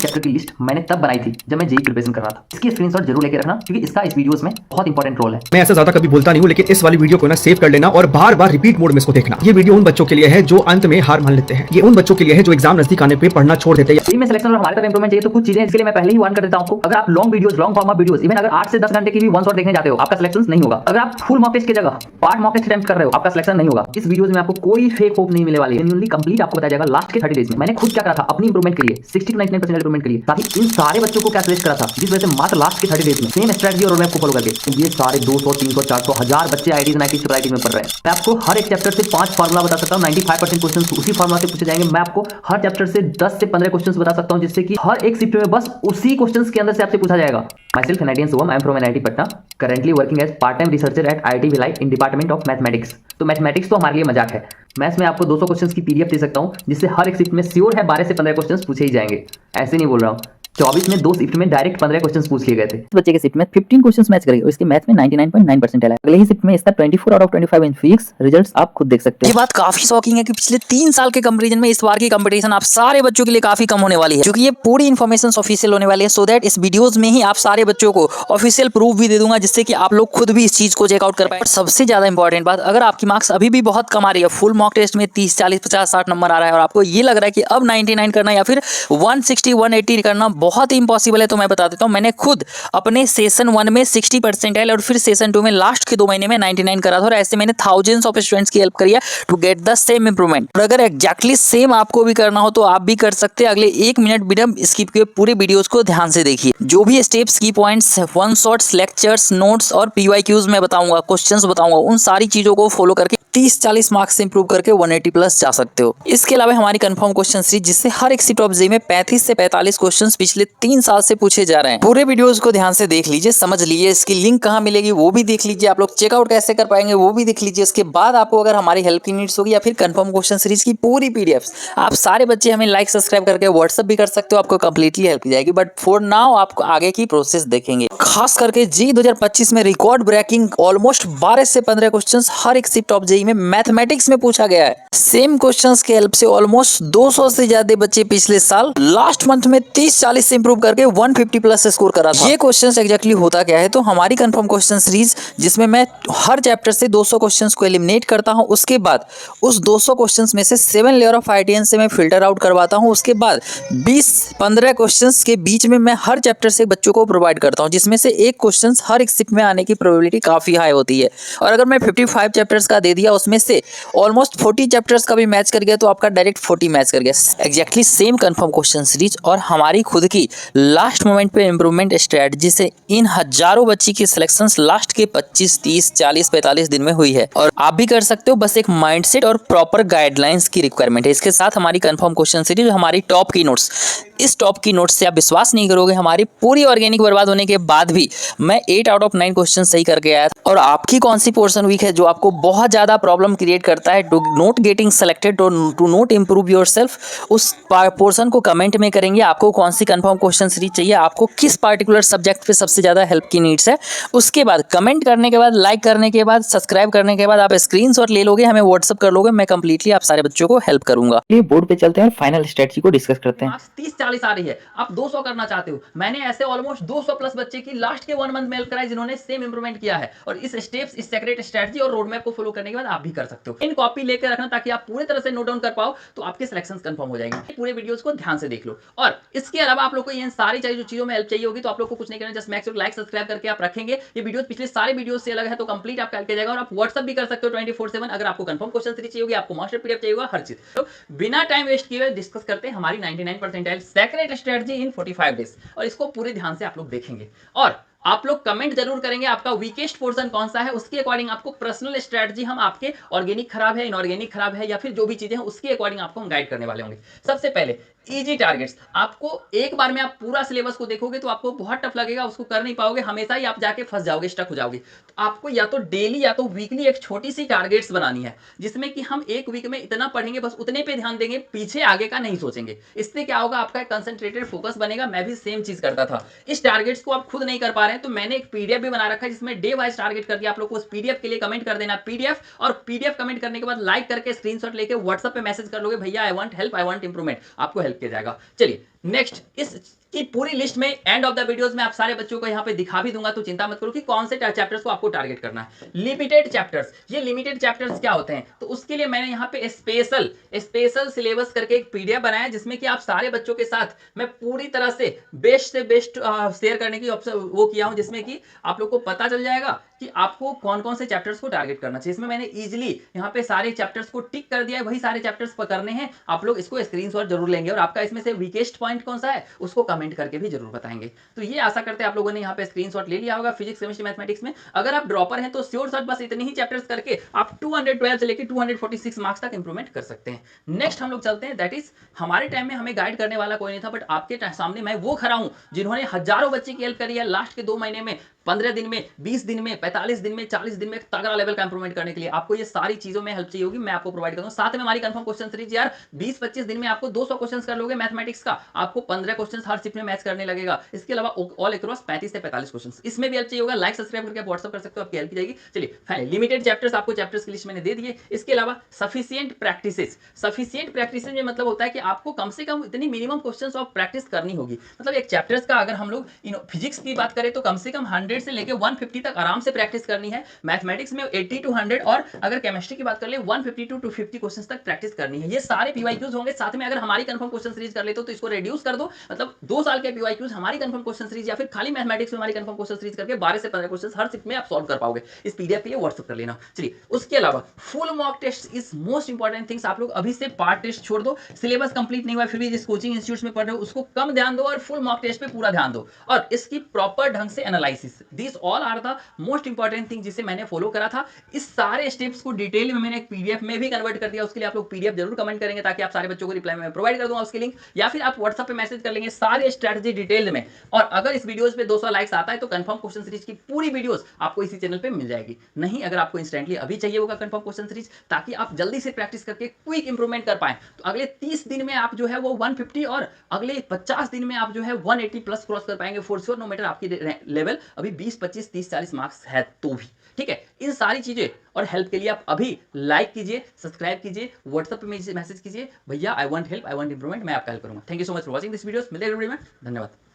Chapter की list मैंने तब बनाई थी जब मैं जेईई प्रिपरेशन कर रहा था। इसकी स्क्रीनशॉट जरूर लेके रखना क्योंकि इसका इस वीडियोस में बहुत इंपॉर्टेंट रोल है। मैं ऐसा ज्यादा कभी बोलता नहीं हूँ, लेकिन इस वाली वीडियो को ना सेव कर लेना और बार बार रिपीट मोड में इसको देखना। ये वीडियो उन बच्चों के लिए है जो अंत में हार मान लेते हैं। ये उन बच्चों के लिए है जो एग्जाम नजदीक आने पे पढ़ना छोड़ देते हैं। जेईई में सिलेक्शन और हमारे तरफ इंप्रूवमेंट चाहिए तो कुछ चीजें इसके लिए मैं पहले ही वार्न कर देता हूं आपको। अगर आप long videos, long form of videos, even अगर 8 से 10 घंटे की भी वन शॉट देखने जाते हो, आपका सिलेक्शन नहीं होगा। अगर आप फुल मॉक टेस्ट की जगह पार्ट मॉक टेस्ट अटेम्प्ट कर रहे हो, आपका सिलेक्शन नहीं होगा। इस वीडियोस में आपको कोई फेक होप नहीं मिलने वाली है। जेन्युइनली कंप्लीट आपको बताया जाएगा लास्ट के 30 डेज में मैंने खुद क्या करा था अपनी इंप्रूवमेंट के लिए, 60 to 99% इंप्रूवमेंट के लिए, ताकि इन सारे बच्चों को क्या सजेस्ट करा था, जिस वजह से मात्र लास्ट के 30 डेज में सेम स्ट्रेटजी और रोडमैप को फॉलो करके ये सारे 200, 300, 400, 1000 बच्चे आईआईटीज एंड आईआईटी सोसाइटी में पढ़ रहे हैं। मैं आपको हर एक चैप्टर से 5 फार्मूला बता सकता हूं। 95% क्वेश्चंस उसी फार्मूला से पूछे जाएंगे। मैं आपको हर चैप्टर से 10 से 15 क्वेश्चंस बता सकता हूं, जिससे कि हर एक शिफ्ट में बस उसी क्वेश्चंस के अंदर से आपसे पूछा जाएगा। Myself Canadian Soham, I am from NIT Patna, currently working as part-time researcher at IIT Bhilai in Department of Mathematics। तो मैथमेटिक्स तो हमारे लिए मजाक है। मैथ्स में आपको 200 क्वेश्चंस की पीडीएफ दे सकता हूं, जिससे हर एक शिफ्ट में श्योर है 12 से 15 क्वेश्चंस पूछे ही जाएंगे। ऐसे नहीं बोल रहा हूं। 24 में 2 शिफ्ट में डायरेक्ट 15 क्वेश्चंस पूछ लिए गए थे। इस बच्चे के शिफ्ट में 15 क्वेश्चंस मैच करेंगे और इसके मैथ में 99.9% आया। अगले ही शिफ्ट में इसका 24 out of 25 in physics results आप खुद देख सकते हो। ये बात काफी शॉकिंग है कि पिछले 3 साल के कंपैरिजन में इस बार की कंपटीशन आप सारे बच्चों के लिए काफी कम होने वाली है, क्योंकि ये पूरी इन्फॉर्मेशन ऑफिशियल होने वाली है। सो दैट इस वीडियोस में ही आप सारे बच्चों को ऑफिशियल प्रूफ भी दे दूंगा, जिससे कि आप लोग खुद भी इस चीज को चेकआउट कर पाए। सबसे ज्यादा इंपॉर्टेंट बात, अगर आपकी मार्क्स अभी भी बहुत कम आ रही है, फुल मॉक टेस्ट में 30, 40, 50, 60 नंबर आ रहा है और आपको ये लग रहा है कि अब 99 करना या फिर 160, 180 करना बहुत ही इंपॉसिबल है, तो मैं बता देता हूं, मैंने खुद अपने सेशन 1 में 60 परसेंटाइल और फिर सेशन 2 में लास्ट के 2 महीने में 99 करा था, और ऐसे मैंने थाउजेंड्स ऑफ स्टूडेंट्स की हेल्प करी है to get the same improvement. और अगर एग्जैक्टली सेम आपको भी करना हो तो आप भी कर सकते हैं। अगले 1 मिनट बिना स्किप किए पूरे वीडियोस को ध्यान से देखिए। जो भी स्टेप्स, की points, one shots, lectures, notes और पीवाईक्यूज में बताऊंगा, क्वेश्चंस बताऊंगा, उन सारी चीजों को फॉलो करके 30-40 मार्क्स से इंप्रूव करके 180 प्लस जा सकते हो। इसके अलावा हमारी कंफर्म क्वेश्चन सीरीज, जिससे हर एक सीट ऑफ जेईई में 35 से 45 क्वेश्चंस पिछले 3 साल से पूछे जा रहे हैं। पूरे वीडियोस को ध्यान से देख लीजिए, समझ लीजिए, इसकी लिंक कहां मिलेगी वो भी देख लीजिए, आप लोग चेकआउट कैसे कर पाएंगे वो भी देख लीजिए। इसके बाद आपको अगर हमारी हेल्प की नीड्स होगी या फिर कंफर्म क्वेश्चन सीरीज की पूरी पीडीएफ, आप सारे बच्चे हमें लाइक सब्सक्राइब करके व्हाट्सएप भी कर सकते हो, आपको कंप्लीटली हेल्प की जाएगी। बट फॉर नाउ आपको आगे की प्रोसेस देखेंगे। खास करके जेईई 2025 में रिकॉर्ड ब्रेकिंग ऑलमोस्ट 12 से 15 क्वेश्चंस हर एक शिफ्ट ऑफ जेईई में मैथमेटिक्स में पूछा गया है। सेम क्वेश्चंस के हेल्प से ऑलमोस्ट 200 से ज्यादा बच्चे पिछले साल लास्ट मंथ में 30-40 से इंप्रूव करके 150 प्लस स्कोर करा था। ये क्वेश्चंस एग्जैक्टली होता क्या है, तो हमारी कंफर्म क्वेश्चन सीरीज, जिसमें मैं हर चैप्टर से 200 क्वेश्चंस को एलिमिनेट करता हूं, उसके बाद उस 200 क्वेश्चंस में से 7 लेयर ऑफ आईटीएन से मैं फिल्टर आउट करवाता हूं, उसके बाद 20-15 क्वेश्चंस के बीच में मैं हर चैप्टर से बच्चों को प्रोवाइड करता हूं, जिसमें से एक क्वेश्चन हर एक शिफ्ट में आने की प्रोबेबिलिटी काफी हाई होती है। और अगर मैं 55 चैप्टर्स का दे दिया, उसमें से ऑलमोस्ट 40 चैप्टर्स का भी मैच कर गया, तो आपका डायरेक्ट 40 मैच कर गया। Exactly same confirm question series और हमारी खुद की लास्ट मोमेंट पे इंप्रूवमेंट स्ट्रेटजी से इन हजारों बच्ची की सिलेक्शंस लास्ट के 25, 30, 40, 45 दिन में हुई है, और आप भी कर सकते हो। बस एक माइंडसेट और प्रॉपर गाइडलाइंस की रिक्वायरमेंट है। इसके साथ हमारी कंफर्म क्वेश्चन सीरीज, हमारी टॉप की नोट्स, इस टॉप की नोट्स से आप विश्वास नहीं करोगे, हमारी पूरी ऑर्गेनिक बर्बाद होने के बाद भी मैं 8 आउट ऑफ 9 क्वेश्चन सही करके आया। और आपकी कौन सी पोर्शन वीक है जो आपको बहुत ज्यादा प्रॉब्लम क्रिएट करता है, to not getting selected, to not improve yourself, उस पोर्शन को कमेंट में करेंगे। आपको कौन सी कंफर्म क्वेश्चन सीरीज चाहिए, आपको किस पार्टिकुलर सब्जेक्ट पे सबसे ज्यादा हेल्प की नीड्स है, उसके बाद कमेंट करने के बाद, लाइक करने के बाद, सब्सक्राइब करने के बाद आप स्क्रीनशॉट ले लोगे, हमें व्हाट्सअप कर लोगे, मैं कंप्लीटली आप सारे बच्चों को हेल्प करूंगा। बोर्ड पे चलते हैं और फाइनल स्ट्रेटजी को डिस्कस करते हैं। 30-40 आ रही है, आप 200 करना चाहते हो। मैंने ऐसे ऑलमोस्ट 200 प्लस बच्चे की लास्ट के 1 मंथ में हेल्प कराई, जिन्होंने सेम इंप्रूवमेंट किया है। और इस स्टेप्स, इस सेक्रेट स्ट्रेटजी और रोड मैप को फॉलो करने के बाद आप भी कर सकते हो। इन कॉपी लेकर रखना ताकि आप पूरी तरह से नोट डाउन कर पाओ, तो आपके सिलेक्शंस कंफर्म हो जाएंगे। पूरे वीडियोस को ध्यान से देख लो। और इसके अलावा आप लोग को ये सारी जो चीजों में हेल्प चाहिए होगी, तो आप लोग को कुछ नहीं करना, जस्ट मैक्स लाइक सब्सक्राइब करके आप रखेंगे। ये वीडियोस पिछले सारे वीडियोस से अलग है, तो कंप्लीट आपका हेल्प जाएगा। और आप व्हाट्सएप भी कर सकते हो 24/7। अगर आपको कंफर्म क्वेश्चन सीरीज चाहिए होगी, आपको मास्टर पीडीएफ चाहिए होगा, हर चीज। तो बिना टाइम वेस्ट किए हुए डिस्कस करते हैं हमारी 99 percentile secret strategy in 45 days, और इसको पूरे ध्यान से आप लोग देखेंगे। और आप लोग कमेंट जरूर करेंगे आपका वीकेस्ट पोर्शन कौन सा है, उसके अकॉर्डिंग आपको पर्सनल स्ट्रेटजी, हम आपके ऑर्गेनिक खराब है, इनऑर्गेनिक खराब है, या फिर जो भी चीजें हैं उसके अकॉर्डिंग आपको हम गाइड करने वाले होंगे। सबसे पहले इजी टारगेट्स। आपको एक बार में आप पूरा सिलेबस को देखोगे तो आपको बहुत टफ लगेगा, उसको कर नहीं पाओगे, हमेशा ही आप जाके फंस जाओगे, स्टक हो जाओगे। तो आपको या तो डेली या तो वीकली एक छोटी सी टारगेट्स बनानी है, जिसमें कि हम एक वीक में इतना पढ़ेंगे, बस उतने पे ध्यान देंगे, पीछे आगे का नहीं सोचेंगे। इससे क्या होगा, आपका कंसंट्रेटेड फोकस बनेगा। मैं भी सेम चीज करता था। इस टारगेट्स को आप खुद नहीं कर पा रहे हैं, तो मैंने एक पीडीएफ भी बना रखा है, जिसमें डे वाइज टारगेट कर दिया। आप लोग को उस पीडीएफ के लिए कमेंट कर देना पीडीएफ, और पीडीएफ कमेंट करने के बाद लाइक करके स्क्रीनशॉट लेके व्हाट्सएप पे मैसेज कर लोगे, भैया I want help, I want improvement, आपको हेल्प किया जाएगा। चलिए नेक्स्ट इसकी पूरी लिस्ट में एंड ऑफ द वीडियोस में आप सारे बच्चों को यहाँ पे दिखा भी दूंगा, तो चिंता मत करो कि कौन से चैप्टर्स को आपको टारगेट करना है। लिमिटेड चैप्टर्स, ये लिमिटेड चैप्टर्स क्या होते हैं, तो उसके लिए मैंने यहाँ पे स्पेशल सिलेबस करके एक पीडीएफ बनाया है, जिसमें कि आप सारे बच्चों के साथ मैं पूरी तरह से बेस्ट शेयर करने की वो किया हूं, जिसमें कि आप लोग को पता चल जाएगा कि आपको कौन कौन से चैप्टर्स को टारगेट करना चाहिए। इसमें मैंने इजीली यहाँ पे सारे चैप्टर्स को टिक कर दिया है, वही सारे चैप्टर्स पकड़ने हैं, आप लोग इसको स्क्रीनशॉट जरूर लेंगे और आपका इसमें से वीकेस्ट पॉइंट कौन सा है उसको कमेंट करके भी जरूर बताएंगे। तो ये आशा करते हैं आप लोगों ने यहाँ पे स्क्रीनशॉट ले लिया होगा फिजिक्स केमिस्ट्री मैथमेटिक्स में। अगर आप ड्रॉपर हैं तो श्योर शॉट बस इतने ही चैप्टर्स करके आप 212 से लेकर 246 मार्क्स तक इंप्रूवमेंट कर सकते हैं। नेक्स्ट हम लोग चलते हैं, दैट इज हमारे टाइम में हमें गाइड करने वाला कोई नहीं था, बट आपके सामने मैं वो खड़ा हूं जिन्होंने हजारों बच्चे की हेल्प करी है लास्ट के 2 महीने में, 15 दिन में, 20 दिन में, 45 दिन में, 40 दिन में तगड़ा लेवल का इंप्रूवमेंट करने के लिए। आपको ये सारी चीजों में हेल्प चाहिए होगी, मैं आपको प्रोवाइड करूंगा। साथ में हमारी कंफर्म क्वेश्चन सीरीज यार 20-25 दिन में आपको 200 क्वेश्चंस कर लोगे मैथमेटिक्स का, आपको 15 क्वेश्चंस हर शिफ्ट में मैच करने लगेगा। इसके अलावा ऑल अक्रॉस 35 से 45 क्वेश्चंस, इसमें भी हेल्प चाहिए होगा। लाइक सब्सक्राइब करके आप व्हाट्सएप कर सकते हो, आपकी हेल्प की जाएगी। चलिए फाइनली लिमिटेड चैप्टर्स आपको चैप्टर्स की लिस्ट मैंने दे दिए। इसके अलावा सफिशिएंट प्रैक्टिसेस में मतलब होता है कि आपको कम से कम इतनी मिनिमम क्वेश्चंस ऑफ प्रैक्टिस करनी होगी। मतलब एक चैप्टर्स का अगर हम लोग फिजिक्स की बात करें तो कम से कम 100 से लेकर 150 तक आराम से प्रैक्टिस करनी है। मैथमेटिक्स में 80 to 100 और अगर केमिस्ट्री की बात कर ले 150 to 250 क्वेश्चंस तक प्रैक्टिस करनी है। ये सारे पीवाईक्यूज होंगे। साथ में अगर हमारी कंफर्म क्वेश्चन सीरीज कर लेते हो तो इसको रिड्यूस कर दो, मतलब 2 साल के पीवाईक्यूज हमारी कंफर्म क्वेश्चन सीरीज या फिर खाली मैथमेटिक्स में हमारी कंफर्म क्वेश्चन सीरीज करके 12 से 15 क्वेश्चंस हर शिफ्ट में आप सॉल्व कर पाओगे। इस पीडीएफ के लिए व्हाट्सएप कर लेना। चलिए उसके अलावा full mock test is most important things. आप लोग अभी से पार्ट टेस्ट छोड़ दो, सिलेबस कंप्लीट नहीं हुआ फिर भी जिस कोचिंग इंस्टीट्यूट्स में पढ़ रहे हो उसको कम ध्यान दो और फुल मॉक टेस्ट पे पूरा ध्यान दो और इसकी प्रॉपर ढंग से analysis. This all are the most important thing जिसे मैंने फॉलो करा था। इस सारे स्टेप्स को डिटेल में मैंने एक पीडीएफ में भी कन्वर्ट कर दिया। उसके लिए आप लोग पीडीएफ जरूर कमेंट करेंगे ताकि आप सारे बच्चों को रिप्लाई में प्रोवाइड कर दूंगा उसकी लिंक, या फिर आप व्हाट्सएप पे मैसेज कर लेंगे सारे स्ट्रेटजी डिटेल में। और अगर इस वीडियोस पे 200 लाइक्स आता है तो कंफर्म क्वेश्चन सीरीज की पूरी वीडियोस आपको इसी चैनल पे मिल जाएगी। नहीं अगर आपको इंस्टेंटली अभी चाहिए होगा कंफर्म क्वेश्चन सीरीज ताकि आप जल्दी से प्रैक्टिस करके क्विक इंप्रूवमेंट कर पाए, तो अगले 30 दिन में आप जो है वो 150 और अगले 50 दिन में आप जो है 180 प्लस क्रॉस कर पाएंगे फॉर श्योर, नो मैटर आपकी लेवल अभी 20, 25, 30, 40 मार्क्स है तो भी। ठीक है, इन सारी चीजें और हेल्प के लिए आप अभी लाइक कीजिए, सब्सक्राइब कीजिए, व्हाट्सएप पे मैसेज कीजिए, भैया I want help, I want improvement, मैं आपका हेल्प करूंगा। Thank you so much for watching this videos. मिलते हैं वीडियो में, धन्यवाद।